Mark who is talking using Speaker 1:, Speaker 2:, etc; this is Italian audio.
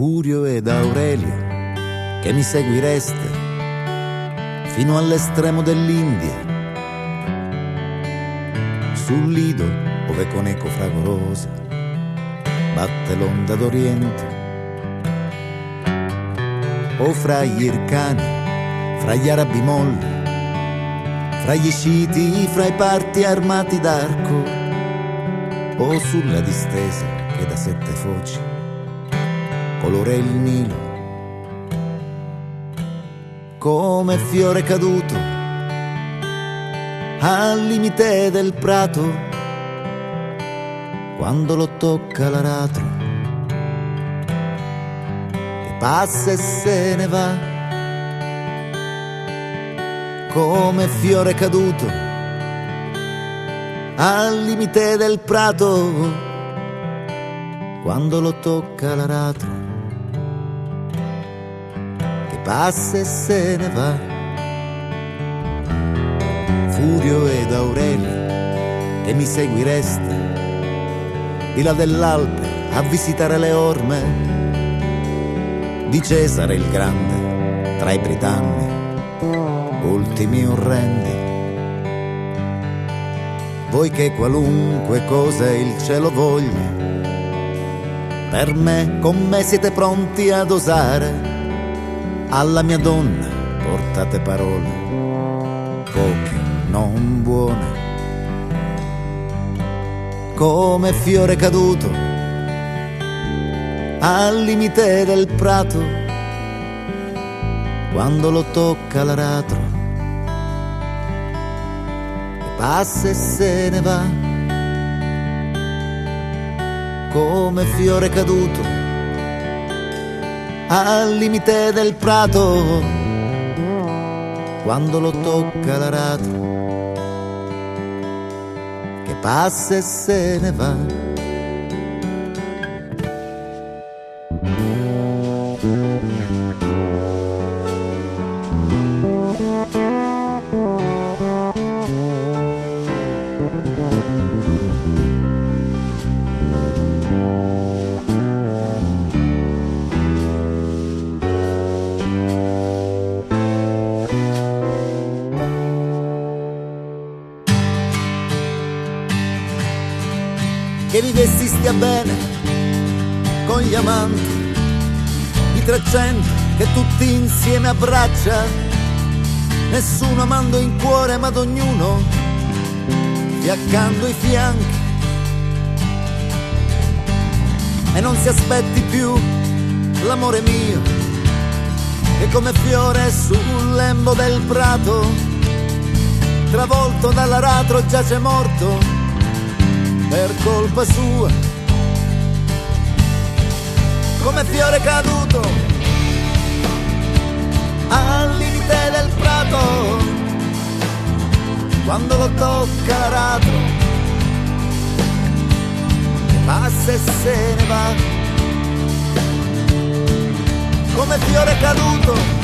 Speaker 1: Furio ed Aurelio, che mi seguireste fino all'estremo dell'India, sul lido ove con eco fragorosa batte l'onda d'Oriente, o fra gli ircani, fra gli arabi molli, fra gli sciiti, fra i parti armati d'arco, o sulla distesa che da 7 foci colora il Nilo, come fiore caduto al limite del prato, quando lo tocca l'aratro che passa e se ne va, come fiore caduto al limite del prato, quando lo tocca l'aratro che passa e se ne va. Furio ed Aurelio, che mi seguireste di là dell'Alpe a visitare le orme di Cesare il Grande tra i britanni, ultimi orrendi. Voi che qualunque cosa il cielo voglia, per me, con me siete pronti ad osare. Alla mia donna portate parole, poche, non buone, come fiore caduto al limite del prato, quando lo tocca l'aratro che passa e se ne va, come fiore caduto al limite del prato, quando lo tocca l'aratro che passa e se ne va. Che vivessi stia bene con gli amanti, i 300 che tutti insieme abbraccia, nessuno amando in cuore ma ad ognuno fiaccando i fianchi, e non si aspetti più l'amore mio che come fiore sul lembo del prato, travolto dall'aratro giace morto per colpa sua, come fiore caduto al limite del prato, quando lo tocca l'aratro che passa e se ne va, come fiore caduto